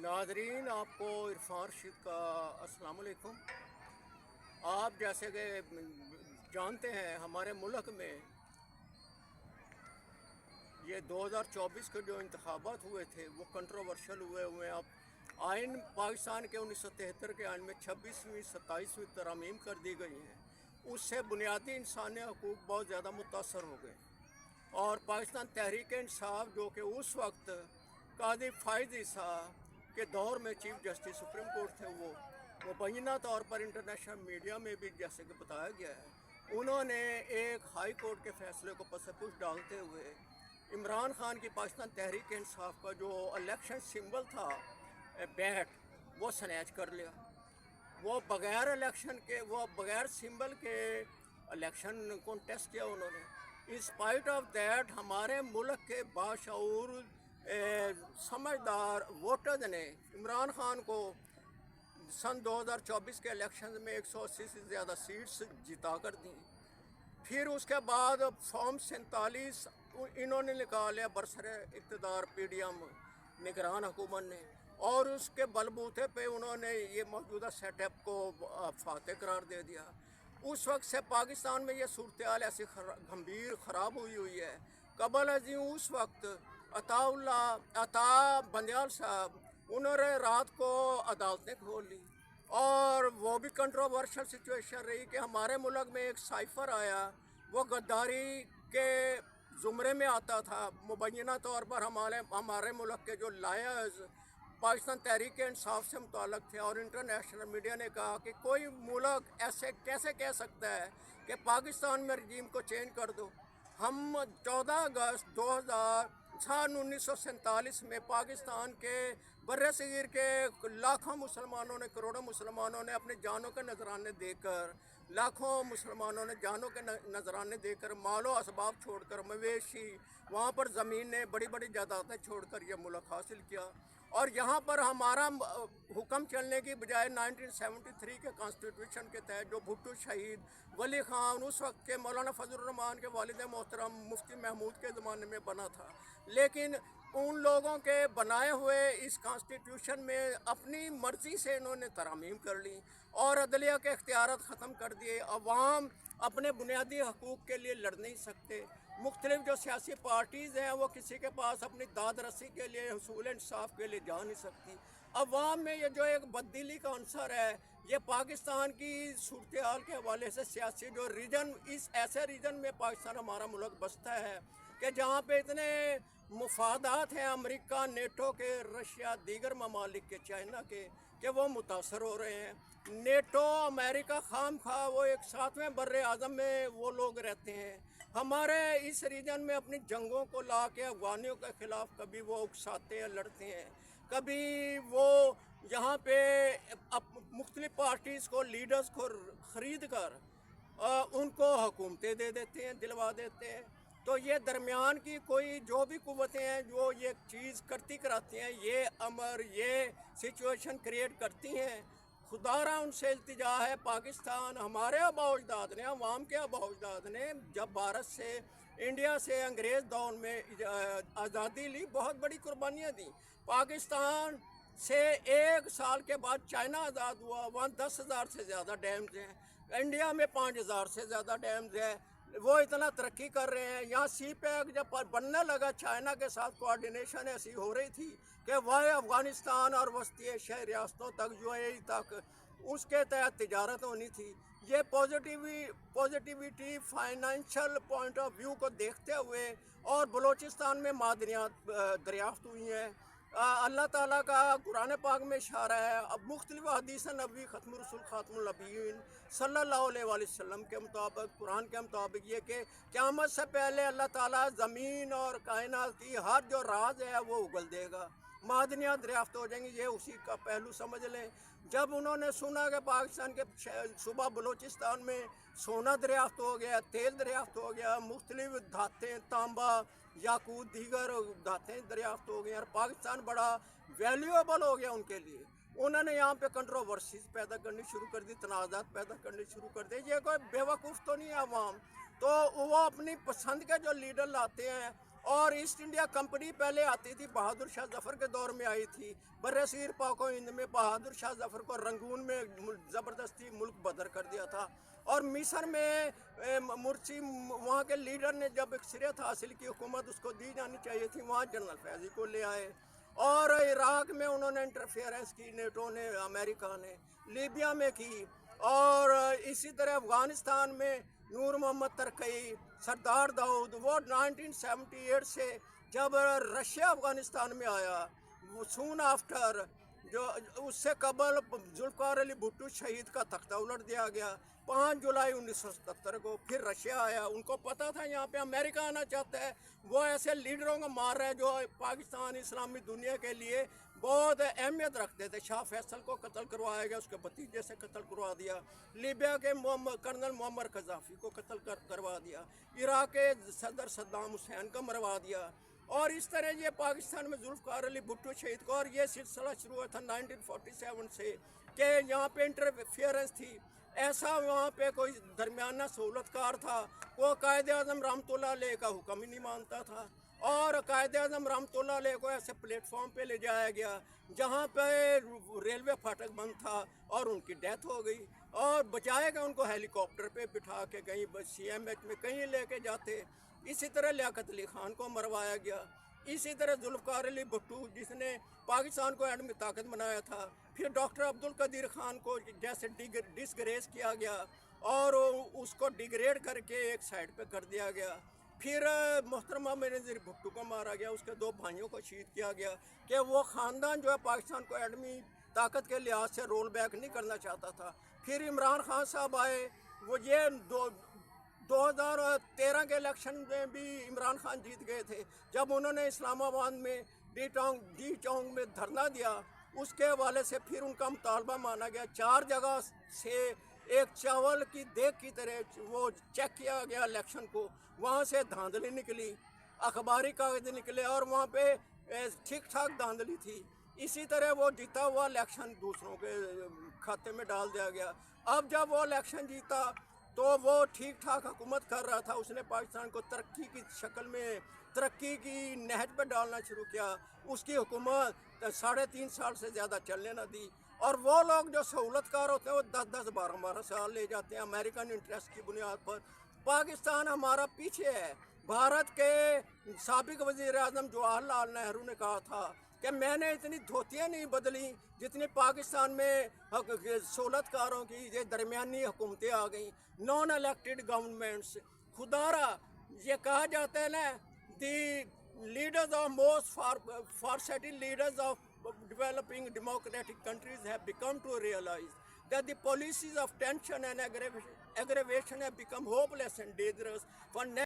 नाजरीन, आपको इरफान रशीद का अस्सलाम वालेकुम। आप जैसे कि जानते हैं हमारे मुल्क में ये 2024 के जो इंतखाबात हुए थे वो कंट्रोवर्शल हुए। अब आइन पाकिस्तान के 1973 के आइन में 26वीं 27वीं तरमीम कर दी गई हैं। उससे बुनियादी इंसानी हकूक़ बहुत ज़्यादा मुतासर हो गए और पाकिस्तान तहरीक इंसाफ जो कि उस वक्त कादी फ़ायद ईसा के दौर में चीफ जस्टिस सुप्रीम कोर्ट थे, वो मुबैना तौर पर इंटरनेशनल मीडिया में भी जैसे कि बताया गया है, उन्होंने एक हाई कोर्ट के फैसले को पसपुश डालते हुए इमरान खान की पाकिस्तान तहरीक इंसाफ का जो इलेक्शन सिंबल था बैट, वो स्नैच कर लिया। वो बग़ैर इलेक्शन के, वो बग़ैर सिंबल के इलेक्शन कॉन्टेस्ट किया उन्होंने। इन स्पाइट ऑफ दैट हमारे मुल्क के बाशऊर समझदार वोटर्स ने इमरान खान को सन 2024 के इलेक्शन में 180 से ज़्यादा सीट्स जिता कर दी। फिर उसके बाद फॉर्म 47 इन्होंने निकाले बरसर इक़्तिदार PDM निगरान हुकूमत ने, और उसके बलबूते पे उन्होंने ये मौजूदा सेटअप को फातह करार दे दिया। उस वक्त से पाकिस्तान में ये सूरत हाल ऐसी गंभीर ख़राब हुई है। कबल अजीम उस वक्त अता बंदयाल साहब, उन्होंने रात को अदालतें खोल ली, और वो भी कंट्रोवर्शल सिचुएशन रही कि हमारे मुल्क में एक साइफ़र आया, वो गद्दारी के ज़ुमरे में आता था। मुबैना तौर पर हमारे मुल्क के जो लायर्स पाकिस्तान तहरीक इंसाफ से मुताल्लिक़ थे, और इंटरनेशनल मीडिया ने कहा कि कोई मुल्क ऐसे कैसे कह सकता है कि पाकिस्तान में रजीम को चेंज कर दो। हम 14 अगस्त 1947 में पाकिस्तान के बर्रे सगीर के लाखों मुसलमानों ने, करोड़ों मुसलमानों ने अपने जानों के नजराने देकर, लाखों मुसलमानों ने जानों के नजराने देकर, मालो असबाब छोड़कर, मवेशी, वहाँ पर ज़मीनें, बड़ी बड़ी जायदादें छोड़कर यह मुल्क हासिल किया। और यहाँ पर हमारा हुक्म चलने की बजाय 1973 के कॉन्स्टिट्यूशन के तहत जो भुट्टो शहीद वली खान, उस वक्त के मौलाना फजलुर रहमान के वालिद मोहतरम मुफ्ती महमूद के ज़माने में बना था, लेकिन उन लोगों के बनाए हुए इस कॉन्स्टिट्यूशन में अपनी मर्ज़ी से इन्होंने तरमीम कर ली और अदलिया के इख्तियारात ख़त्म कर दिए। अवाम अपने बुनियादी हकूक़ के लिए लड़ नहीं सकते। मुख्तलिफ जो सियासी पार्टीज़ हैं वो किसी के पास अपनी दाद रसी के लिए, हुसूल इंसाफ के लिए जा नहीं सकती। अवाम में ये जो एक बददिली का अंसर है, ये पाकिस्तान की सूरत हाल के हवाले से सियासी जो रीजन, इस ऐसे रीजन में पाकिस्तान हमारा मुल्क बसता है कि जहाँ पे इतने मुफादात हैं अमेरिका, नेटो के, रशिया, दीगर ममालिक के, चाइना के, कि वो मुतासर हो रहे हैं। नेटो, अमेरिका खाम खा वो एक 7वें बर्रे आज़म में वो लोग रहते हैं। हमारे इस रीजन में अपनी जंगों को ला के अफगानियों के ख़िलाफ़ कभी वो उकसाते हैं, लड़ते हैं, कभी वो यहाँ पे मुख्तलिफ पार्टीज़ को, लीडर्स को ख़रीद कर उनको हुकूमतें दे देते हैं, दिलवा देते हैं। तो ये दरमियान की कोई जो भी कुव्वतें हैं जो ये चीज़ करती कराती हैं, ये अमर, ये सिचुएशन क्रिएट करती हैं, खुदारा उनसे इल्तिजा है। पाकिस्तान हमारे आबा-ओ-अजदाद ने, अवाम के आबा-ओ-अजदाद ने जब भारत से, इंडिया से अंग्रेज़ दौर में आज़ादी ली, बहुत बड़ी कुर्बानियाँ दी। पाकिस्तान से 1 साल के बाद चाइना आज़ाद हुआ, वहाँ 10,000 से ज़्यादा डैम्स हैं। इंडिया में 5,000 से ज़्यादा डैम्स हैं। वो इतना तरक्की कर रहे हैं। यहाँ सी पैक जब बनने लगा, चाइना के साथ कोऑर्डिनेशन ऐसी हो रही थी कि वह अफ़गानिस्तान और वस्ती एशियाई रियासतों तक, UAE तक, उसके तहत तिजारत होनी थी। ये positivity financial point of view को देखते हुए, और बलूचिस्तान में मादनियात दरियाफ्त हुई हैं। अल्लाह ताला का कुरान पाक में इशारा है, अब मुख्तलिफ हदीस नबी ख़त्मुर रसूल ख़ातमुल नबीयीन सल्लल्लाहु अलैहि वसल्लम के मुताबिक, कुरान के मुताबिक, ये कि क़यामत से पहले अल्लाह ताला ज़मीन और कायनात की हर जो राज है वो उगल देगा, मादनियात दरियाफ्त हो जाएंगी। ये उसी का पहलू समझ लें। जब उन्होंने सुना कि पाकिस्तान के सूबा बलूचिस्तान में सोना दरियाफ्त हो गया, तेल दरियाफ्त हो गया, मुख्तलिफ धातें, तांबा, याकूत, दीगर धातें दरियाफ्त हो गई और पाकिस्तान बड़ा वैल्यूएबल हो गया उनके लिए, उन्होंने यहाँ पे कंट्रोवर्सीज पैदा करनी शुरू कर दी, तनाज़ात पैदा करनी शुरू कर दिए। ये कोई बेवकूफ़ तो नहीं है अवाम, तो वो अपनी पसंद के जो लीडर लाते हैं اور ایسٹ انڈیا کمپنی پہلے آتی تھی، بہادر شاہ ظفر کے دور میں آئی تھی، بر صغیر پاک و ہند میں بہادر شاہ ظفر کو رنگون میں زبردستی ملک بدر کر دیا تھا. اور مصر میں مرسی وہاں کے لیڈر نے جب اکثریت حاصل کی، حکومت اس کو دی جانی چاہیے تھی، وہاں جنرل فیضی کو لے آئے. اور عراق میں انہوں نے انٹرفیئرنس کی، نیٹو نے، امریکہ نے، لیبیا میں کی. اور اسی طرح افغانستان میں نور محمد ترکی، سردار داؤد، وہ 1978 سے جب رشیا افغانستان میں آیا، سون آفٹر جو اس سے قبل ذوالفقار علی بھٹو شہید کا تختہ الٹ دیا گیا 5 جولائی 1977 کو. پھر رشیا آیا، ان کو پتا تھا یہاں پہ امریکہ آنا چاہتا ہے، وہ ایسے لیڈروں کو مار رہے ہیں جو پاکستان اسلامی دنیا کے لیے بہت اہمیت رکھتے تھے. شاہ فیصل کو قتل کروایا گیا، اس کے بھتیجے سے قتل کروا دیا. لیبیا کے کرنل معمر قذافی کو قتل کروا دیا. عراق کے صدر صدام حسین کو مروا دیا. اور اس طرح یہ پاکستان میں ذوالفقار علی بھٹو شہید کو، اور یہ سلسلہ شروع ہوا تھا 1947 سے کہ یہاں پہ انٹرفیئرنس تھی. ایسا وہاں پہ کوئی درمیانہ سہولت کار تھا، وہ قائد اعظم رحمۃ اللہ علیہ کا حکم ہی نہیں مانتا تھا. اور قائد اعظم رحمۃ اللہ علیہ کو ایسے پلیٹ فارم پہ لے جایا گیا جہاں پہ ریلوے پھاٹک بند تھا، اور ان کی ڈیتھ ہو گئی. اور بچایا گیا ان کو ہیلی کاپٹر پہ بٹھا کے، کہیں CMH میں کہیں لے کے جاتے. اسی طرح لیاقت علی خان کو مروایا گیا. اسی طرح ذوالفقار علی بھٹو جس نے پاکستان کو ایٹمی طاقت بنایا تھا، پھر ڈاکٹر عبدالقدیر خان کو جیسے ڈسگریس کیا گیا اور اس کو ڈیگریڈ کر کے ایک سائڈ پہ کر دیا گیا. پھر محترمہ بینظیر بھٹو کو مارا گیا، اس کے 2 بھائیوں کو شہید کیا گیا کہ وہ خاندان جو ہے پاکستان کو ایٹمی طاقت کے لحاظ سے رول بیک نہیں کرنا چاہتا تھا. پھر عمران خان صاحب آئے، وہ یہ 2013 کے الیکشن میں بھی عمران خان جیت گئے تھے. جب انہوں نے اسلام آباد میں ڈی چونگ میں دھرنا دیا، اس کے حوالے سے پھر ان کا مطالبہ مانا گیا. 4 جگہ سے ایک چاول کی دیگ کی طرح وہ چیک کیا گیا الیکشن کو، وہاں سے دھاندلی نکلی، اخباری کاغذ نکلے، اور وہاں پہ ٹھیک ٹھاک دھاندلی تھی. اسی طرح وہ جیتا ہوا الیکشن دوسروں کے کھاتے میں ڈال دیا گیا. اب جب وہ الیکشن جیتا تو وہ ٹھیک ٹھاک حکومت کر رہا تھا، اس نے پاکستان کو ترقی کی شکل میں ترقی کی نہج پہ ڈالنا شروع کیا. اس کی حکومت 3.5 سال سے زیادہ چلنے نہ دی. اور وہ لوگ جو سہولت کار ہوتے ہیں وہ 10 12 سال لے جاتے ہیں امریکن انٹرسٹ کی بنیاد پر. پاکستان ہمارا پیچھے ہے. بھارت کے سابق وزیر اعظم جواہر لال نہرو نے کہا تھا کہ میں نے اتنی دھوتیاں نہیں بدلی جتنی پاکستان میں سہولت کاروں کی یہ درمیانی حکومتیں آ گئیں، نان الیکٹڈ گورنمنٹس. خدارا یہ کہا جاتا ہے نا، the leaders of most farsighted leaders of developing democratic countries have become to realize that the policies of tension and aggravation have become hopeless and dangerous for